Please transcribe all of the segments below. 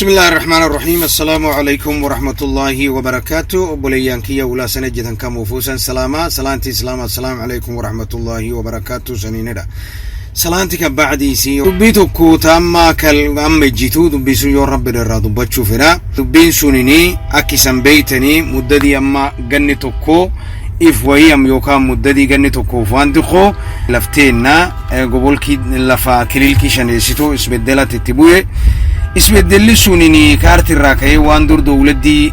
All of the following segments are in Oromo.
بسم الله الرحمن الرحيم. السلام عليكم ورحمة الله وبركاته. بوليانكيا ولا سنجدن كموفوسا سلاما سلامتي سلام السلام عليكم ورحمة الله وبركاته. سنيندا سلامتك بعدي سي دبيتو كوتا ما كل أم جيتو دبيسو يا رب الرادو بتشو فينا دبين سنيني أكيسن بيتني مددي أما جنتو كو if way am yoka muddadi ganni tokko fandikho lafteenna gobolki lafa kililki shaneesito isbeddela tittibuye isbeddelli sunini kaarti raakay waan dur dawladdi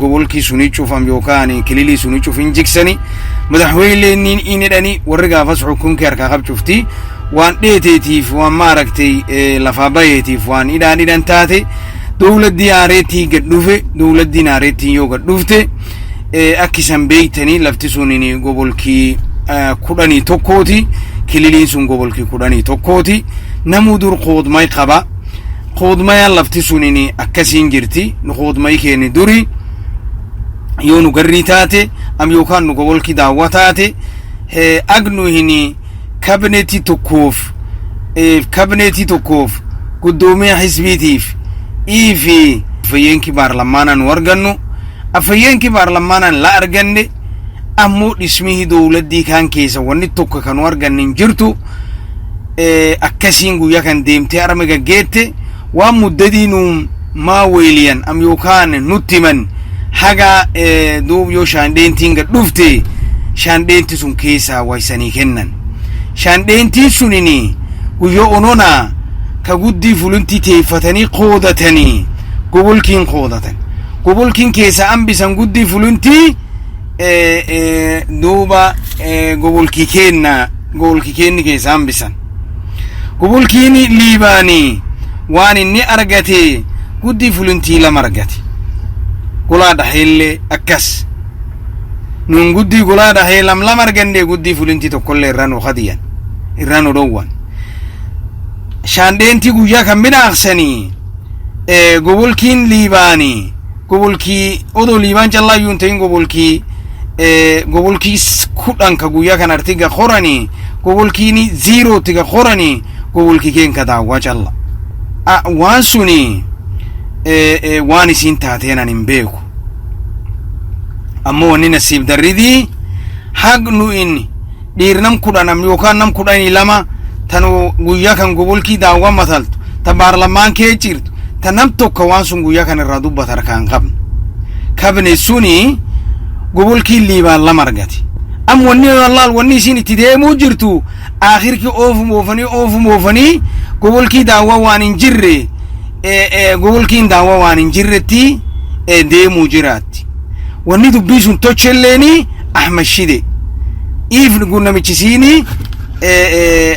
gobolki suni cufam yokaani kilili suni cufin jiksani madaxweyneeni inidani warriga fas xukunka arka qabcufti waan dheeteetiif waan maaragtay lafa bayeetiif waan idan taate dawladdi areeti gadhufe dawladdi areeti yo gadhufte akkisan beeytanii lafti sunini gobolki kudhanii tokkooti kililiin sun gobolki kudhanii tokkooti namuu dur qoodmay qaba qoodmaya lafti sunini akkasiin jirti nu qoodmay keeni duri yoo nu garrii taate am yookaan nu gobolki daawwa taate agnu hini kabineetii tokkoof guddoomee xisbiitiif iifi fayyeenki baarlamaanaan nu argannu afayeenki baarlamaanaan la arganne ammoo dhismihii dawladdii kan keessa wanni tokko kan argannin jirtu akkasiin guyyaa kan deemtee arma gaggeette waan muddadiinu maa weeliyan am yookaan nuttiman haga duub yoo shaandeentiin gadhufte shaandeenti sun keessaa waysanii kennan shaandeentiin sunini guyyoo onona ka guddii fuluntii teeffatanii qoodatanii gobolkiin qoodatan gobolkin keessa ambisan guddii fulunti duuba gobolki kenni keessa ambisan gobolkiin liibaani waan inni argate guddii fulunti lama argate golaa dhaheelle akkas nun guddii golaa dhahee lama arganne guddii fulunti tokkollee irraan khadiyan irraan odowwan shaandeenti guyyaa kan midhaaqsanii gobolkiin liibaani gobolki odo liban jalla yuntain gobolki kudan ka guya kan artiga khorani gobolki ni zero tiga khorani gobolki ken ka dawa jalla wansuni wani sintatena nimbeku ammo wani nasib daridi hagnu in dirnam kudanam yokan nam kudani lama tanu guya kan gobolki dawa mataltu ta barlaman ke jirtu tanam tokko waan sun guyyaa kan irraa dubbatar kan qabne kabne suni gobolki liibaan lama argate am wanni wallaal wanni isin itti deemuu jirtu aakhirki oofumofanii gobolki daawwa waan hin jirre gobolkiin daawwa waan hin jirretti deemuu jiraatti wanni dubbii sun tochelleeni Ahmad Shide if gunnamichisiini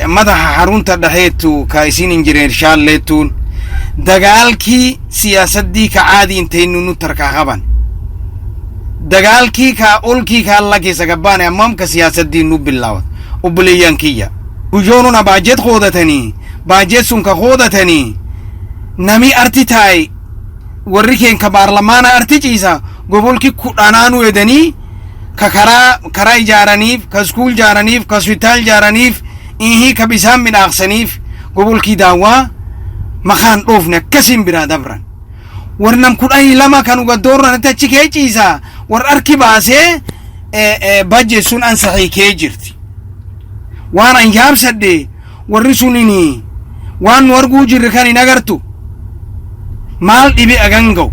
madaxa harunta dhaheetu ka isin injineer shaalleetuun dagaalki siyaasadii ka caadi intaynu nu tarkaa qaban dagaalki ka olki ka alla keessa gabbaane ammam ka siyaasadii nu bilaawat obboleeyyankiyya guyyoonuna baajet qoodatanii baajet sun ka qoodatanii nami arti taay warri keen ka baarlamaana arti ciisa gobolki kudhanaanu edanii ka karaa ijaaraniif ka skuul ijaaraniif ka hospitaal ijaaraniif ihii ka bisaan midhaaqsaniif gobolki daawwaa makan dhofne kasin bira dabran warnam kudai lama kan uga dorran ta cike ciisa war arki baase budget sun an sahi ke jirti wana yabsadde warri sunini wan wargu jirri kan inagartu mal dibi agango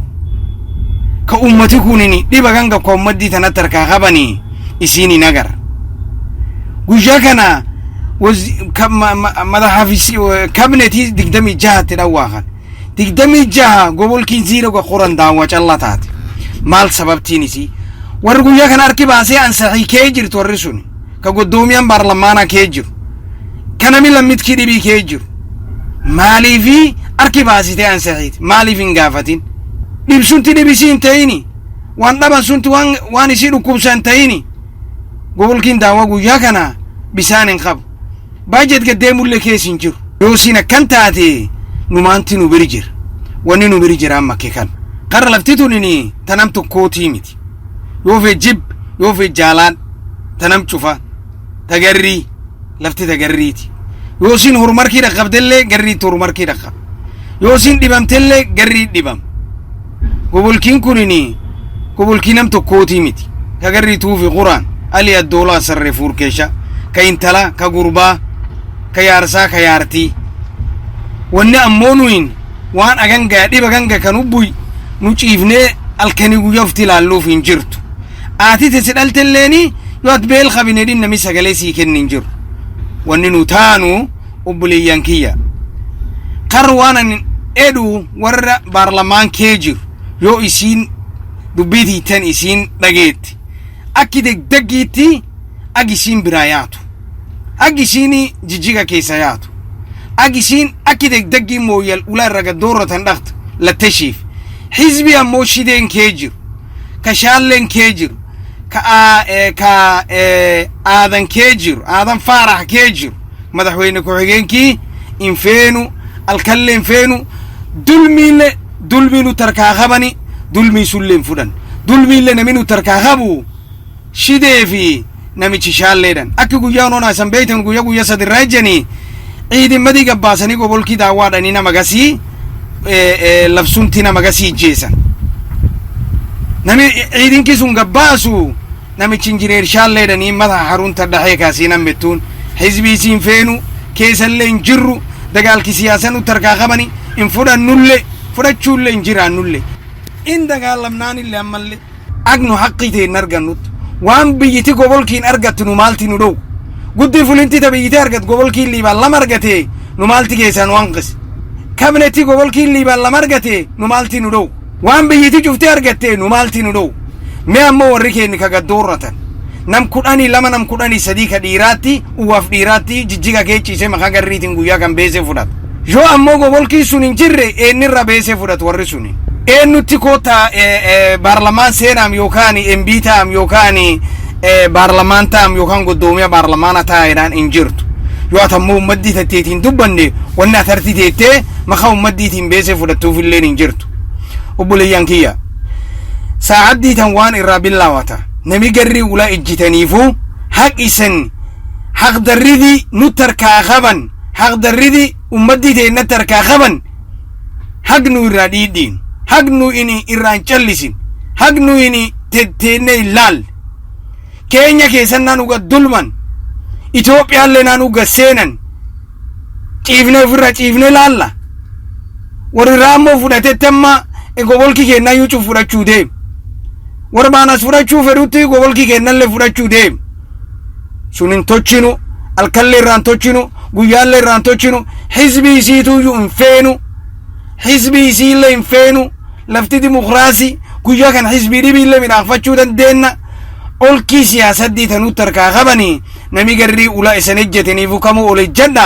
ka ummati kunini dibi aganga ko ummaddi tanatar ka qabani isini nagar gujja kana madaxafisi kabineti digdami jaha tidhawaakan digdami jaha gobolkiin ziiroga qoran daawa callataati maal sababtiinisi warri guyyaa kan arki baasee ansaxii kee jirtu warri suni ka goddoomiyaan baarlamaana kee jiru kanami lammidkii dhibii kee jiru maaliifi arki baasitee ansaxiiti maaliif hin gaafatin dhibsunti dhibisii hin ta'ini waan dhaban sunti waan isii dhukkubsan ta'ini gobolkiin daawa guyyaa kana bisaan hin qabu budget gadeemulle keesin jiru yoosina kan taate numaanti nu biri jira wanni nu biri jira amma kan qarra laftitunini tanam tokkootii miti yoo fe jib yoo fe jaalaan tanam cufa tagarrii lafti tagarriiti yoosin horumarkii dhaqabdellee garriitti horumarkii dhaqab يوسين دبام تلي قري دبام قبولكين كونيني قبولكين أم تكوتي متي كقري توفي قرآن ألي الدولة سر فوركيشا كإنتلا كقربا كيارسا كيارتي wanni ammoo nuyin waan agangaa dhiba ganga kan ubbuy nu ciifnee alkani guyofti laalluuf hin jirtu aati tisidhaltelleeni yoo at beel qabinedhin nami sagalee sii kennin jiru wanni nu taanu obboleeyyan kiyya qar waanan edhu warra baarlamaan kee jiru yoo isiin dubbiitii tan isiin dhageetti akki degdeggiitti ag isiin biraa yaatu ag isiin jijjiga keessa yaatu أجسين أكيد دقي مويل ولا رجع دورة تندخت لتشيف حزبي أموشيدين كيجر كشالين كيجر آذن كيجر آذن فارح كيجر ماذا هو إنك وعجين كي إنفينو الكلم فينو دول مينو تركا خبني دول مي سلم فدان دول ميل نمينو تركا خبو شيدي في نمي تشالين أكيد جاونو ناسم بيتن جاو يسد الرجني عيد مدي قباسني قبول كي دعوة أنينا مغاسي لفسونتنا مغاسي جيسا نمي عيدين كيسون قباسو نمي تنجرير شالي داني مدها حرون تدحي كاسينا متون حزبي سين فينو كيسا اللي انجرو دقال كي سياسانو تركا خباني انفودا نولي فودا چول انجرا نولي ان دقال لمناني اللي عمالي اقنو حقي تي نرغا نوت وان بيجيتي قبول كين ارغتنو مالتي نودو قدي فلنتي تبيجي أرجت قبل كي اللي بالله نمالتي كيسان وانقص كابنتي قبل كي اللي بالله نمالتي ندو وان بيجي شفتي أرجت نمالتي ندو ما أمو وريكي إنك قدورة نم كراني لما نم كراني صديق ديراتي ووف ديراتي جيجا كيتشي سما خاطر ريتين قويا كان بيسه فرات جو أمو قبل كي سنين جرّي نرى بيسه فرات ورسوني نتيكوتا برلمان سيرام يوكاني إمبيتام يوكاني baarlamaantaam yookaan godoomiya baarlamaana taa'eedhaan hin jirtu yoo atammoo ummaddii tatteetiin dubbanne wanni atarti teettee maqaa ummaddiitiin beesee fudhattuuf illee hin jirtu obboleeyyan kiyya saa'addii tan waan irraa billaawata nami garrii ulaa ijjitaniifuu haq isan haq darridii nu tarkaa qaban haq darridii ummaddii teenna tarkaa qaban haq nu irraa dhiidhiin haq nu ini irraan callisin haq nu ini tetteenne ilaal Kenya keessan naan uga dulman Itoophiyaallee naan uga seenan ciifne laalla warri raammoo fudhatetti amma gobolki keenna yuucu fudhachuu deem warri baanas fudhachuu fedhutti gobolki keennallee fudhachuu deem sunin tochinu alkallee irraan tochinu guyyaallee irraan tochinu hizbii isiituyyuu hin feenu hizbii isiillee hin feenu lafti dimokiraasii guyyaa kan hizbii dhibiillee midhaafachuu dandeenna olki siyaasadii tanu tarkaa qabani nami garrii ulaa isan ejjetaniifu kamuu ol ejjadha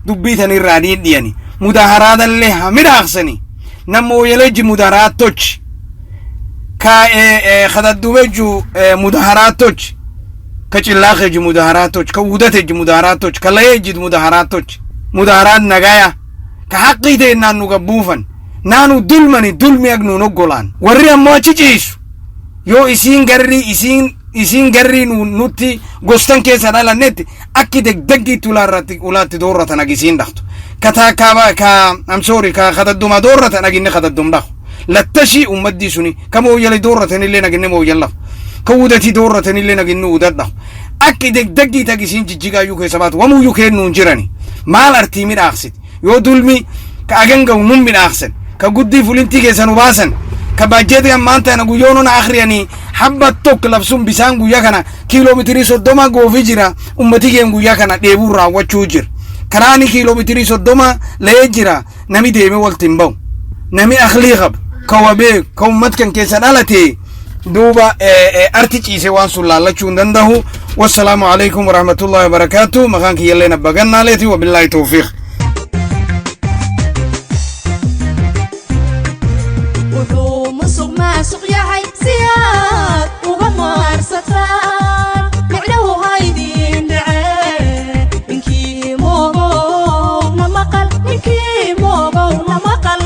dubbii tan irraa dhiidhiyani mudaaharaadallee hamidhaaqsani nammoo yeleji mudaaharaat tochi ka khadaddumeju mudaaharaat tochi ka cillaaqeji mudaaharaat tochi ka wudateji mudaaharaat tochi ka layeji mudaaharaat tochi mudaaharaat nagaya ka haqqii teennaan nu gabbuufan naanu dulmi agnu noggolaan warri ammoo achi ciisu yoo isiin garrii nutti gostan keessa dhalannetti akki degdeggiitti ulaatti doorratan agisiin dhaqtu ka khadadduma doorratan aginne khadaddum dhaqu lattashii ummaddii suni ka mooyyale doorratan illee naginne mooyyan dhaqu ka wudatii doorratan illee naginne wudat dhaqu akki degdeggiitti agisiin jijjigaayyuu keessa baatu wamuyyuu kennuun jirani maal artii midhaaqsit yoo dulmi ka agangahu nun midhaaqsan ka guddii fulintii keessan ubaasan كباجدي أمانتا أنا قيوننا آخريني حبة توك لبسون بيسان قويا كنا كيلومتري صدوما قوفي جرا أمتي جيم قويا كنا ديبورا وچوجر كراني كيلومتري صدوما ليجرا نمي ديمي والتنبو نمي أخلي غب كوابي كومت كان كيسان آلتي دوبا أرتيجي سوان سلا الله چوندنده والسلام عليكم ورحمة الله وبركاته مغانك يلي نبغان ليتي وبالله توفيق سوق يا هاي سياد وغمار ستار معناه هايدين دعاء منكي موغو نمقل منكي موغو نمقل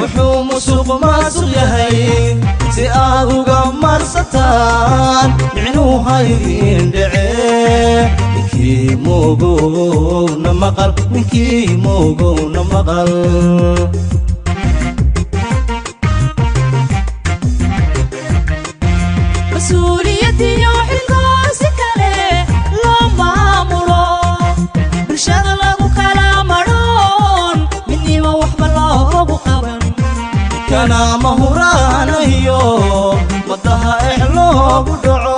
وحوم سوق ما سوق يا هاي سياد وغمار ستار معناه هايدين دعاء منكي موغو نمقل منكي موغو نمقل mas-uuliyadii xilkaasi kale loo maamulo bulshada lagu kala maroon midnimo waxba loogu qaban kana mahuraanayo wadaha loogu dhaco